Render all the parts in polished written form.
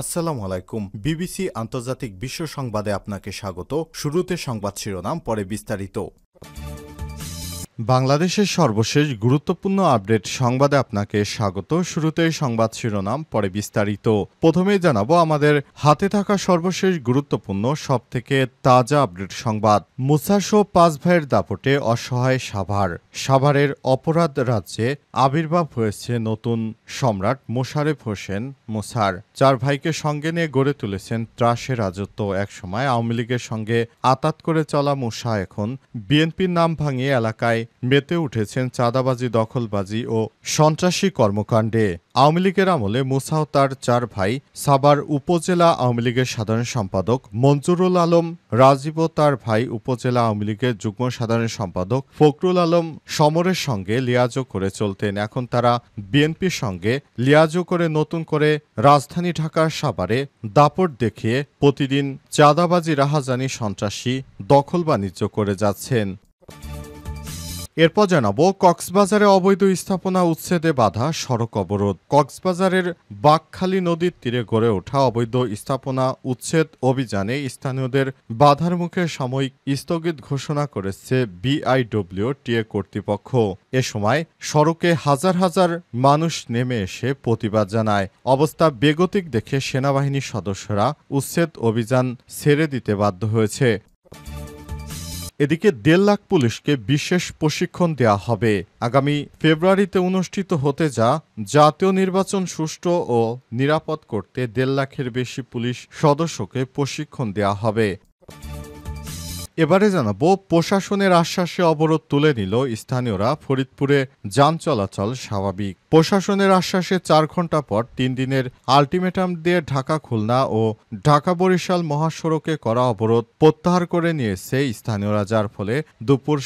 আসসালামু আলাইকুম। বিবিসি আন্তর্জাতিক বিশ্ব সংবাদে আপনাকে স্বাগত। শুরুতে সংবাদ শিরোনাম, পরে বিস্তারিত। বাংলাদেশের সর্বশেষ গুরুত্বপূর্ণ আপডেট সংবাদে আপনাকে স্বাগত। শুরুতেই সংবাদ শিরোনাম, পরে বিস্তারিত। প্রথমেই জানাবো আমাদের হাতে থাকা সর্বশেষ গুরুত্বপূর্ণ সবথেকে তাজা আপডেট সংবাদ। মুসাসহ 5 ভাইয়ের দাপটে অসহায় সাভার। সাভারের অপরাধ রাজ্যে আবির্ভাব হয়েছে নতুন সম্রাট মোশারেফ হোসেন মুসার। 4 ভাইকে সঙ্গে নিয়ে গড়ে তুলেছেন ত্রাসের রাজত্ব। একসময় আওয়ামী লীগের সঙ্গে আতাত করে চলা মুসা এখন বিএনপির নাম ভাঙিয়ে এলাকায় মেতে উঠেছেন চাঁদাবাজি, দখলবাজি ও সন্ত্রাসী কর্মকাণ্ডে। আওয়ামী লীগের আমলে মুসা ও তার 4 ভাই সাভার উপজেলা আওয়ামী লীগের সাধারণ সম্পাদক মঞ্জুরুল আলম রাজীব ও তার ভাই উপজেলা আওয়ামী লীগের যুগ্ম সাধারণ সম্পাদক ফখরুল আলম সমরের সঙ্গে লিয়াজো করে চলতেন। এখন তারা বিএনপির সঙ্গে লিয়াজো করে নতুন করে রাজধানী ঢাকার সাভারে দাপট দেখিয়ে প্রতিদিন চাঁদাবাজি, রাহাজানি, সন্ত্রাসী, দখল বাণিজ্য করে যাচ্ছেন। এরপর জানাবো কক্সবাজারে অবৈধ স্থাপনা উচ্ছেদে বাধা, সড়ক অবরোধ। কক্সবাজারের বাঁকখালী নদীর তীরে গড়ে ওঠা অবৈধ স্থাপনা উচ্ছেদ অভিযানে স্থানীয়দের বাধার মুখে সাময়িক স্থগিত ঘোষণা করেছে বিআইডব্লিউটিএ কর্তৃপক্ষ। এ সময় সড়কে হাজার হাজার মানুষ নেমে এসে প্রতিবাদ জানায়। অবস্থা বেগতিক দেখে সেনাবাহিনীর সদস্যরা উচ্ছেদ অভিযান ছেড়ে দিতে বাধ্য হয়েছে। এদিকে 1.5 লাখ পুলিশকে বিশেষ প্রশিক্ষণ দেয়া হবে। আগামী ফেব্রুয়ারিতে অনুষ্ঠিত হতে যা জাতীয় নির্বাচন সুষ্ঠু ও নিরাপদ করতে 1.5 লাখের বেশি পুলিশ সদস্যকে প্রশিক্ষণ দেয়া হবে। এবারে জানাবো প্রশাসনের আশ্বাসে অবরোধ তুলে নিল স্থানীয়রা। ফরিদপুরে যান চলাচল স্বাভাবিক। প্রশাসনের আশ্বাসে 4 ঘন্টা পর 3 দিনের আলটিমেটাম দিয়ে ঢাকা খুলনা ও ঢাকা বরিশাল মহাসড়কে করা অবরোধ প্রত্যাহার করে নিয়েছে স্থানীয়রা, যার ফলে দুপুর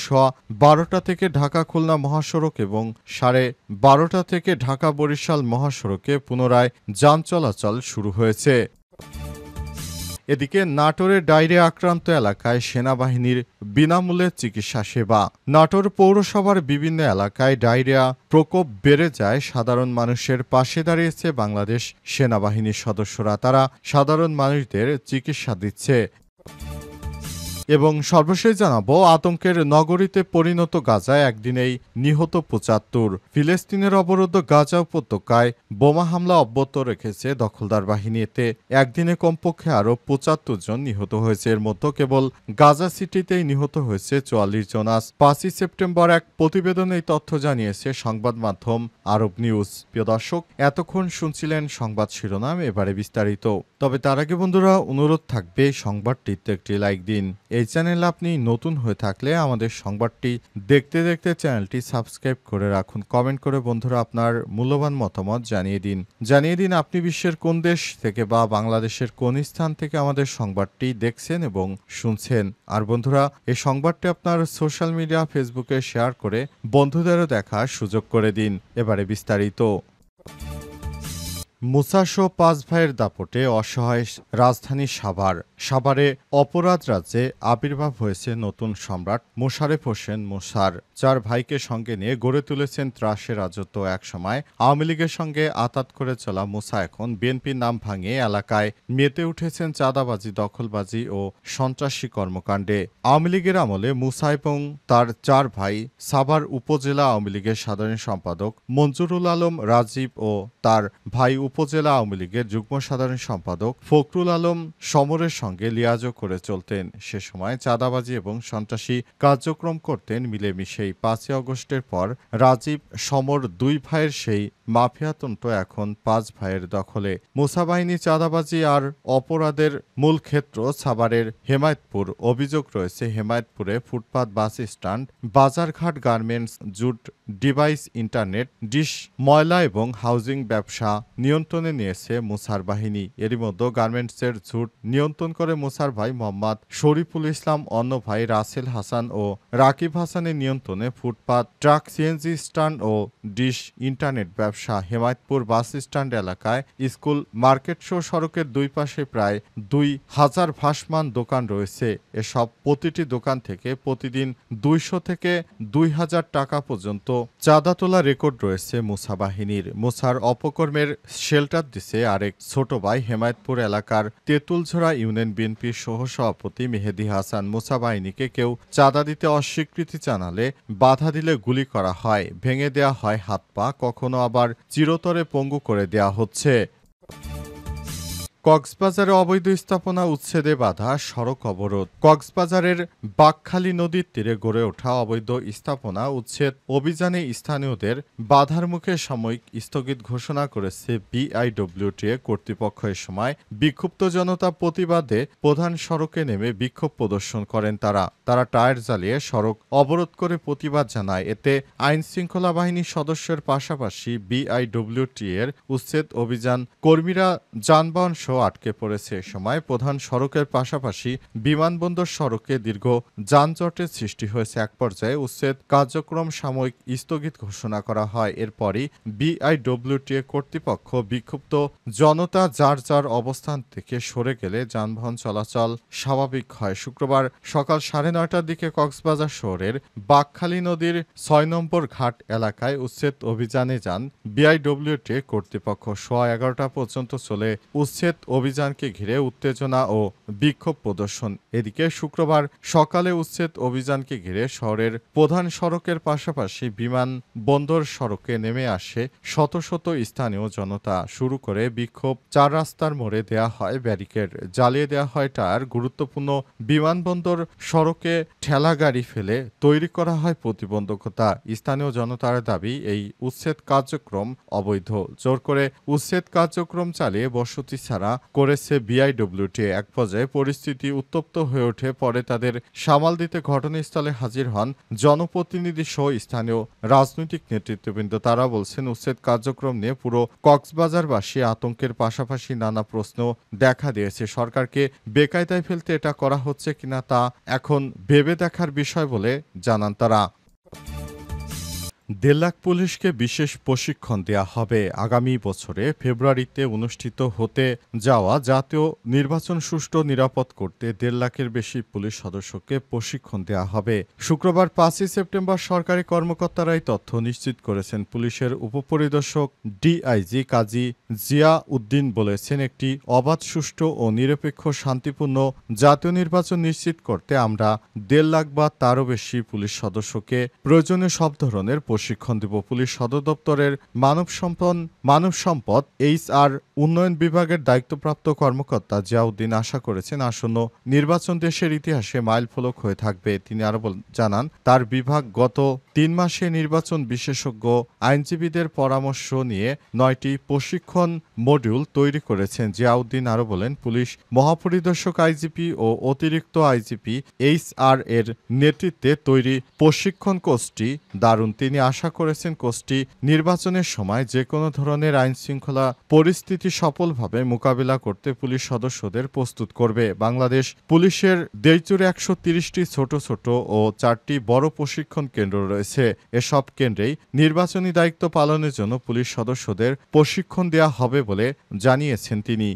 12টা থেকে ঢাকা খুলনা মহাসড়ক এবং 12:30 থেকে ঢাকা বরিশাল মহাসড়কে পুনরায় যান চলাচল শুরু হয়েছে। এদিকে নাটোরের ডায়রিয়া আক্রান্ত এলাকায় সেনাবাহিনীর বিনামূল্যে চিকিৎসা সেবা। নাটোর পৌরসভার বিভিন্ন এলাকায় ডায়রিয়া প্রকোপ বেড়ে যায়। সাধারণ মানুষের পাশে দাঁড়িয়েছে বাংলাদেশ সেনাবাহিনীর সদস্যরা। তারা সাধারণ মানুষদের চিকিৎসা দিচ্ছে। এবং সর্বশেষ জানাবো আতঙ্কের নগরীতে পরিণত গাজায় একদিনেই নিহত 75। ফিলিস্তিনের অবরুদ্ধ গাজা উপত্যকায় বোমা হামলা অব্যাহত রেখেছে দখলদার বাহিনী। এতে একদিনে কমপক্ষে আরও 75 জন নিহত হয়েছে। এর মধ্যে কেবল গাজা সিটিতেই নিহত হয়েছে 44 জন। আজ 5 সেপ্টেম্বর এক প্রতিবেদনে এই তথ্য জানিয়েছে সংবাদ মাধ্যম আরব নিউজ। প্রিয় দর্শক, এতক্ষণ শুনছিলেন সংবাদ শিরোনাম, এবারে বিস্তারিত। তবে তার আগে বন্ধুরা, অনুরোধ থাকবে সংবাদটিতে একটি লাইক দিন। এই চ্যানেলে আপনি নতুন হয়ে থাকলে আমাদের সংবাদটি দেখতে দেখতে চ্যানেলটি সাবস্ক্রাইব করে রাখুন। কমেন্ট করে বন্ধুরা আপনার মূল্যবান মতামত জানিয়ে দিন আপনি বিশ্বের কোন দেশ থেকে বা বাংলাদেশের কোন স্থান থেকে আমাদের সংবাদটি দেখছেন এবং শুনছেন। আর বন্ধুরা, এই সংবাদটি আপনার সোশ্যাল মিডিয়া ফেসবুকে শেয়ার করে বন্ধুদেরও দেখার সুযোগ করে দিন। এবারে বিস্তারিত। মুসাসহ 5 ভাইয়ের দাপটে অসহায় রাজধানী সাভার। সাভারে অপরাধ রাজ্যে আবির্ভাব হয়েছে নতুন সম্রাট মোশারেফ হোসেন মুসার। 4 ভাইকে সঙ্গে নিয়ে গড়ে তুলেছেন ত্রাসের রাজত্ব। একসময় আওয়ামী লীগের সঙ্গে আতাত করে চলা মুসা এখন বিএনপির নাম ভাঙিয়ে এলাকায় মেতে উঠেছেন চাঁদাবাজি, দখলবাজি ও সন্ত্রাসী কর্মকাণ্ডে। আওয়ামী লীগের আমলে মুসা এবং তার 4 ভাই সাভার উপজেলা আওয়ামী লীগের সাধারণ সম্পাদক মঞ্জুরুল আলম রাজীব ও তার ভাই উপজেলা আওয়ামী লীগের যুগ্ম সাধারণ সম্পাদক ফখরুল আলম সমরের সঙ্গে লিয়াজো করে চলতেন। সে সময় চাঁদাবাজি এবং সন্ত্রাসী কার্যক্রম করতেন মিলেমিশেই। 5 আগস্টের পর রাজীব সমর 2 ভাইয়ের সেই মাফিয়াতন্ত্র এখন 5 ভাইয়ের দখলে। মুসা বাহিনী চাঁদাবাজি আর অপরাধের মূল ক্ষেত্র সাভারের হেমায়েতপুর। অভিযোগ রয়েছে হেমায়েতপুরে ফুটপাত, বাস স্ট্যান্ড, বাজারঘাট, garments, jute, device, internet, dish, ময়লা এবং হাউজিং ব্যবসা নিয়ন্ত্রণে নিয়েছে মুসার বাহিনী। এরই মধ্যে গার্মেন্টসের ঝুট নিয়ন্ত্রণ করে মুসার ভাই মোহাম্মদ শরীফুল ইসলাম, অন্য ভাই রাসেল হাসান ও রাকিব হাসানের নিয়ন্ত্রণে ফুটপাত, ট্রাক, সিএনজি স্ট্যান্ড ও ডিশ, ইন্টারনেট ব্যবসা ব্যবসা। হেমায়েতপুর বাস স্ট্যান্ড এলাকায় স্কুল মার্কেট শো সড়কের দুই পাশে প্রায় ২,০০০ ভাসমান দোকান রয়েছে। এসব প্রতিটি দোকান থেকে প্রতিদিন ২০০ থেকে ২,০০০ টাকা পর্যন্ত চাঁদা তোলা রেকর্ড রয়েছে মুসা বাহিনীর। মুসার অপকর্মের শেল্টার দিছে আরেক ছোট ভাই। হেমায়েতপুর এলাকার তেঁতুলঝোড়া ইউনিয়ন বিএনপির সহসভাপতি মেহেদী হাসান। মুসা বাহিনীকে কেউ চাঁদা দিতে অস্বীকৃতি জানালে বাধা দিলে গুলি করা হয়, ভেঙে দেয়া হয় হাত পা, কখনো আবার চিরতরে পঙ্গু করে দেয়া হচ্ছে। কক্সবাজারে অবৈধ স্থাপনা উচ্ছেদে বাধা, সড়ক অবরোধ। কক্সবাজারের বাঁকখালী নদীর তীরে গড়ে ওঠা অবৈধ স্থাপনা উচ্ছেদ অভিযানে স্থানীয়দের বাধার মুখে সাময়িক স্থগিত ঘোষণা করেছে বিআইডব্লিউটিএ কর্তৃপক্ষ। এ সময় বিক্ষুব্ধ জনতা প্রতিবাদে প্রধান সড়কে নেমে বিক্ষোভ প্রদর্শন করেন তারা টায়ার জ্বালিয়ে সড়ক অবরোধ করে প্রতিবাদ জানায়। এতে আইন শৃঙ্খলা বাহিনীর সদস্যের পাশাপাশি বিআইডব্লিউটিএর উচ্ছেদ অভিযান কর্মীরা যানবাহন আটকে পড়েছে। এ সময় প্রধান সড়কের পাশাপাশি বিমানবন্দর সড়কে দীর্ঘ যানজটের সৃষ্টি হয়েছে। এক পর্যায়ে উচ্ছেদ কার্যক্রম সাময়িক স্থগিত ঘোষণা করা হয়। এরপরই বিআইডব্লিউটিএ কর্তৃপক্ষ বিক্ষুব্ধ জনতা যার যার অবস্থান থেকে সরে গেলে যানবাহন চলাচল স্বাভাবিক হয়। শুক্রবার সকাল 9:30টার দিকে কক্সবাজার শহরের বাঁকখালী নদীর ৬ নম্বর ঘাট এলাকায় উচ্ছেদ অভিযানে যান বিআইডব্লিউটিএ কর্তৃপক্ষ। 11:15টা পর্যন্ত চলে উচ্ছেদ অভিযানকে ঘিরে উত্তেজনা ও বিক্ষোভ প্রদর্শন। এদিকে শুক্রবার সকালে উচ্ছেদ অভিযানকে ঘিরে শহরের প্রধান সড়কের পাশাপাশি বিমানবন্দর সড়কে নেমে আসে শত শত স্থানীয় জনতা। শুরু করে বিক্ষোভ। 4 রাস্তার মোড়ে দেয়া হয় ব্যারিকেড, জ্বালিয়ে দেওয়া হয় টায়ার। গুরুত্বপূর্ণ বিমানবন্দর সড়কে ঠেলা গাড়ি ফেলে তৈরি করা হয় প্রতিবন্ধকতা। স্থানীয় জনতার দাবি, এই উচ্ছেদ কার্যক্রম অবৈধ। জোর করে উচ্ছেদ কার্যক্রম চালিয়ে বসতি ছাড়া করেছে বিআইডব্লিউটিএ। এক পর্যায়ে পরিস্থিতি উত্তপ্ত হয়ে ওঠে। পরে তাদের সামাল দিতে ঘটনাস্থলে হাজির হন জনপ্রতিনিধি সহ স্থানীয় রাজনৈতিক নেতৃত্ববৃন্দ। তারা বলছেন, উচ্ছেদ কার্যক্রম নিয়ে পুরো কক্সবাজারবাসী আতঙ্কের পাশাপাশি নানা প্রশ্ন দেখা দিয়েছে। সরকারকে বেকায়দায় ফেলতে এটা করা হচ্ছে কিনা তা এখন ভেবে দেখার বিষয় বলে জানান তারা। 1.5 লাখ পুলিশকে বিশেষ প্রশিক্ষণ দেয়া হবে। আগামী বছরে ফেব্রুয়ারিতে অনুষ্ঠিত হতে যাওয়া জাতীয় নির্বাচন সুষ্ঠু নিরাপদ করতে 1.5 লাখের বেশি পুলিশ সদস্যকে প্রশিক্ষণ দেয়া হবে। শুক্রবার 5ই সেপ্টেম্বর সরকারি কর্মকর্তারাই তথ্য নিশ্চিত করেছেন। পুলিশের উপপরিদর্শক ডিআইজি কাজী জিয়া উদ্দিন বলেছেন, একটি অবাধ, সুষ্ঠু ও নিরপেক্ষ শান্তিপূর্ণ জাতীয় নির্বাচন নিশ্চিত করতে আমরা 1.5 লাখ বা তারও বেশি পুলিশ সদস্যকে প্রয়োজনীয় সব ধরনের প্রশিক্ষণ দেব। পুলিশ সদর দপ্তরের মানব সম্পদ HR উন্নয়ন বিভাগের দায়িত্বপ্রাপ্ত কর্মকর্তা জিয়াউদ্দিন আশা করেছেন, আসন্ন নির্বাচন দেশের ইতিহাসে মাইলফলক হয়ে থাকবে। তিনি আরও জানান, তার বিভাগ গত 3 মাসে নির্বাচন বিশেষজ্ঞ আইনজীবীদের পরামর্শ নিয়ে 9টি প্রশিক্ষণ মডিউল তৈরি করেছেন। জিয়াউদ্দিন আরও বলেন, পুলিশ মহাপরিদর্শক আইজিপি ও অতিরিক্ত আইজিপি HR এর নেতৃত্বে তৈরি প্রশিক্ষণ কোর্সটি দারুণ। তিনি আশা করেছেন, কোর্সটি নির্বাচনের সময় যে কোনো ধরনের আইনশৃঙ্খলা পরিস্থিতি সফলভাবে মোকাবিলা করতে পুলিশ সদস্যদের প্রস্তুত করবে। বাংলাদেশ পুলিশের দেশজুড়ে 130টি ছোট ছোট ও 4টি বড় প্রশিক্ষণ কেন্দ্র রয়েছে। এসব কেন্দ্রেই নির্বাচনী দায়িত্ব পালনের জন্য পুলিশ সদস্যদের প্রশিক্ষণ দেওয়া হবে বলে জানিয়েছেন তিনি।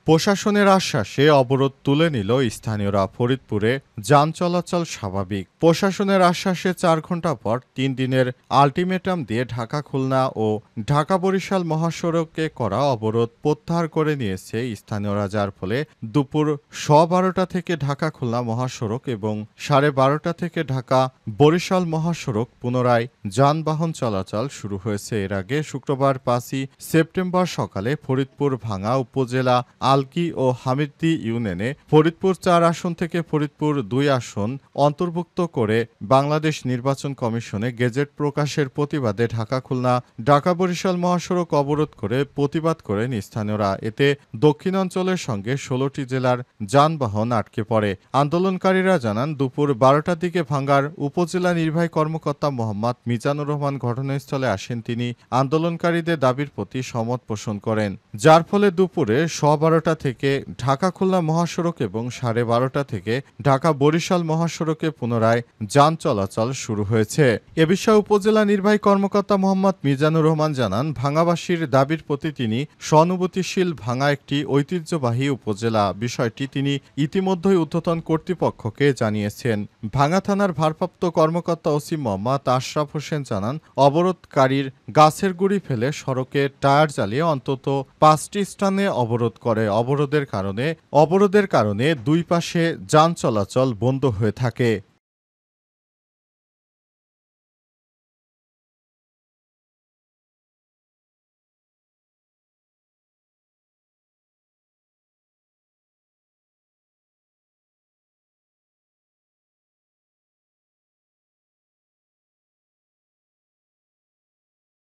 প্রশাসনের আশ্বাসে অবরোধ তুলে নিল স্থানীয়রা। ফরিদপুরে যান চলাচল স্বাভাবিক। প্রশাসনের আশ্বাসে 4 ঘন্টা পর 3 দিনের আলটিমেটাম দিয়ে ঢাকা খুলনা ও ঢাকা বরিশাল মহাসড়কে করা অবরোধ প্রত্যাহার করে নিয়েছে স্থানীয়রা, যার ফলে দুপুর 12:15 থেকে ঢাকা খুলনা মহাসড়ক এবং 12:30 থেকে ঢাকা বরিশাল মহাসড়ক পুনরায় যানবাহন চলাচল শুরু হয়েছে। এর আগে শুক্রবার 5ই সেপ্টেম্বর সকালে ফরিদপুর ভাঙ্গা উপজেলা আলকি ও হামিদী ইউনিয়নে ফরিদপুর 4 আসন থেকে ফরিদপুর 2 আসন অন্তর্ভুক্ত করে বাংলাদেশ নির্বাচন কমিশনে গেজেট প্রকাশের প্রতিবাদে ঢাকা খুলনা ঢাকা বরিশাল মহাসড়ক অবরোধ করে প্রতিবাদ করেন স্থানীয়রা। এতে দক্ষিণাঞ্চলের সঙ্গে 16টি জেলার যানবাহন আটকে পড়ে। আন্দোলনকারীরা জানান, দুপুর 12টার দিকে ভাঙ্গার উপজেলা নির্বাহী কর্মকর্তা মোহাম্মদ মিজানুর রহমান ঘটনাস্থলে আসেন। তিনি আন্দোলনকারীদের দাবির প্রতি সমর্থন পোষণ করেন, যার ফলে দুপুরে 12:15 11টা থেকে ঢাকা খুলনা মহাসড়ক এবং 12:30টা থেকে ঢাকা বরিশাল মহাসড়কে পুনরায় যান চলাচল শুরু হয়েছে। এ বিষয়ে উপজেলা নির্বাহী কর্মকর্তা মোহাম্মদ মিজানুর রহমান জানান, ভাঙাবাসীর দাবির প্রতি তিনি সহানুভূতিশীল। ভাঙা একটি ঐতিহ্যবাহী উপজেলা, বিষয়টি তিনি ইতিমধ্যেই ঊর্ধ্বতন কর্তৃপক্ষকে জানিয়েছেন। ভাঙা থানার ভারপ্রাপ্ত কর্মকর্তা ওসি মোহাম্মদ আশরাফ হোসেন জানান, অবরোধকারীর গাছের গুঁড়ি ফেলে সড়কে টায়ার জ্বালিয়ে অন্তত 5টি স্থানে অবরোধ করে। অবরোধের কারণে দুই পাশে যান চলাচল বন্ধ হয়ে থাকে।